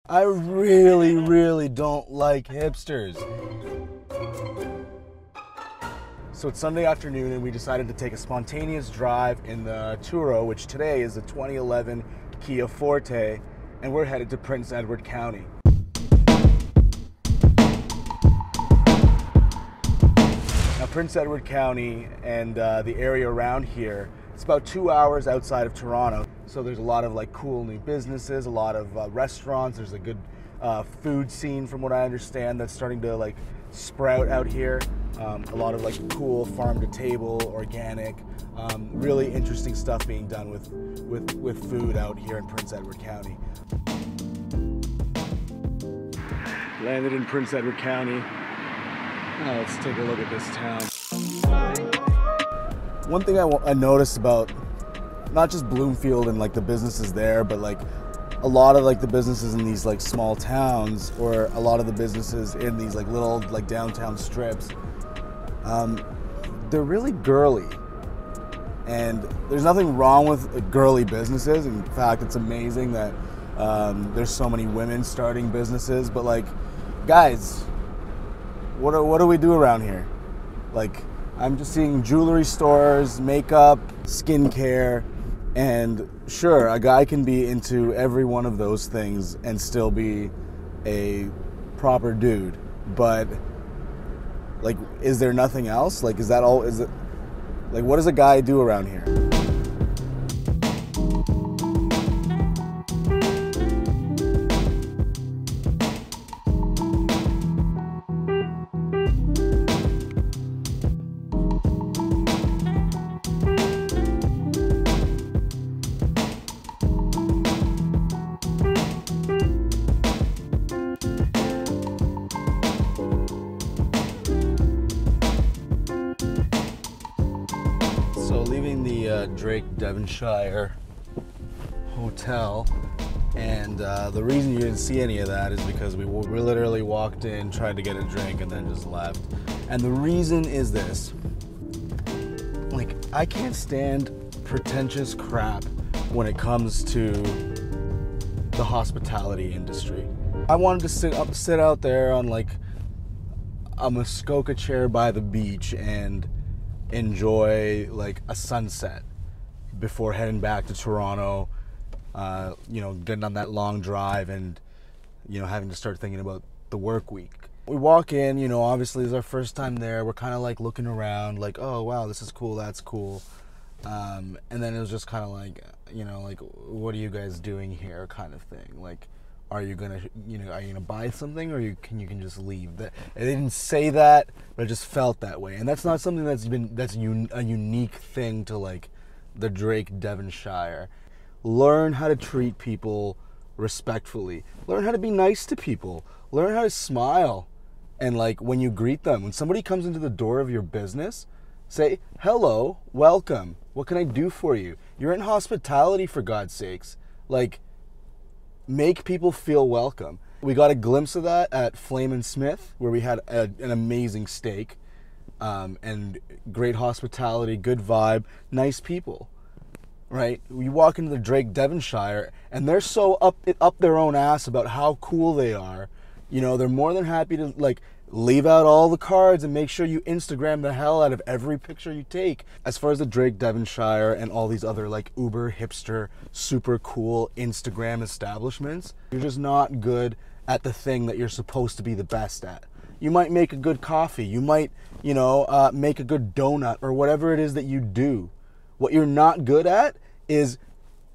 I really, really don't like hipsters. So it's Sunday afternoon and we decided to take a spontaneous drive in the Turo, which today is the 2011 Kia Forte, and we're headed to Prince Edward County. Now Prince Edward County and the area around here, it's about 2 hours outside of Toronto. So there's a lot of like cool new businesses, a lot of restaurants. There's a good food scene from what I understand that's starting to like sprout out here. A lot of like cool farm to table, organic, really interesting stuff being done with food out here in Prince Edward County. Landed in Prince Edward County. Now let's take a look at this town. One thing I noticed about not just Bloomfield and like the businesses there, but like a lot of like the businesses in these like small towns, or a lot of the businesses in these like little like downtown strips, they're really girly. And there's nothing wrong with girly businesses. In fact, it's amazing that there's so many women starting businesses. But like, guys, what do we do around here? Like, I'm just seeing jewelry stores, makeup, skincare, and sure, a guy can be into every one of those things and still be a proper dude. But like, is there nothing else? Like, is that all? Is it like, what does a guy do around here? So leaving the Drake Devonshire Hotel, and the reason you didn't see any of that is because we literally walked in, tried to get a drink, and then just left. And the reason is this: like, I can't stand pretentious crap when it comes to the hospitality industry. I wanted to sit out there on like a Muskoka chair by the beach and enjoy like a sunset before heading back to Toronto, you know, getting on that long drive and, you know, having to start thinking about the work week. We walk in, you know, obviously it's our first time there. We're kind of like looking around like, oh wow, this is cool, that's cool. And then it was just kind of like, you know, like, what are you guys doing here kind of thing. Like, are you gonna, you know, are you gonna buy something, or you can just leave? That it didn't say that, but it just felt that way. And that's not something that's a unique thing to like the Drake Devonshire. Learn how to treat people respectfully. Learn how to be nice to people. Learn how to smile. And like, when you greet them, when somebody comes into the door of your business, say, hello, welcome. What can I do for you? You're in hospitality, for God's sakes. Like, make people feel welcome. We got a glimpse of that at Flame & Smith, where we had an amazing steak, and great hospitality, good vibe, nice people, right? We walk into the Drake Devonshire, and they're so up their own ass about how cool they are. You know, they're more than happy to like leave out all the cards and make sure you Instagram the hell out of every picture you take. As far as the Drake Devonshire and all these other like uber hipster, super cool Instagram establishments, you're just not good at the thing that you're supposed to be the best at. You might make a good coffee, you might, you know, make a good donut, or whatever it is that you do. What you're not good at is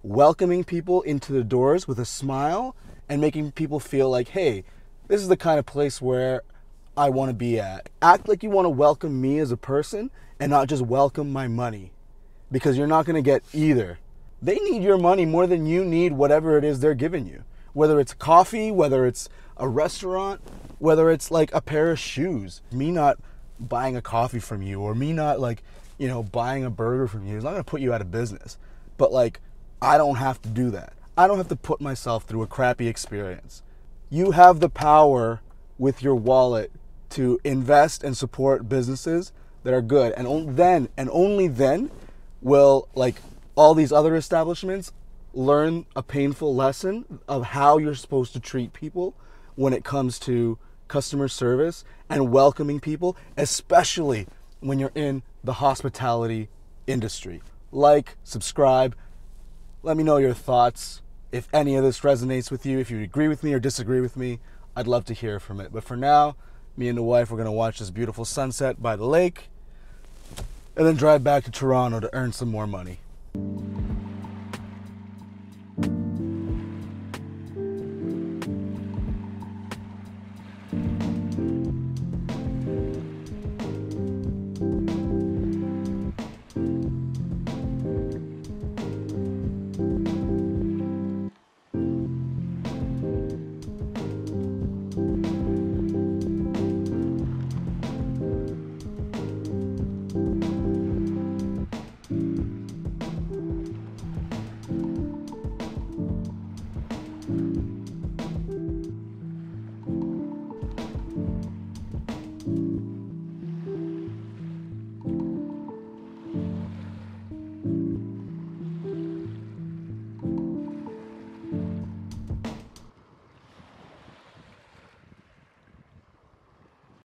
welcoming people into the doors with a smile and making people feel like, hey, this is the kind of place where I want to be at. Act like you want to welcome me as a person and not just welcome my money, because you're not going to get either. They need your money more than you need whatever it is they're giving you. Whether it's coffee, whether it's a restaurant, whether it's like a pair of shoes. Me not buying a coffee from you, or me not like, you know, buying a burger from you is not going to put you out of business. But like, I don't have to do that. I don't have to put myself through a crappy experience. You have the power with your wallet to invest and support businesses that are good, and only then will like all these other establishments learn a painful lesson of how you're supposed to treat people when it comes to customer service and welcoming people, especially when you're in the hospitality industry. Like, subscribe, let me know your thoughts. If any of this resonates with you, if you agree with me or disagree with me, I'd love to hear from it. But for now, me and the wife, we're going to watch this beautiful sunset by the lake and then drive back to Toronto to earn some more money.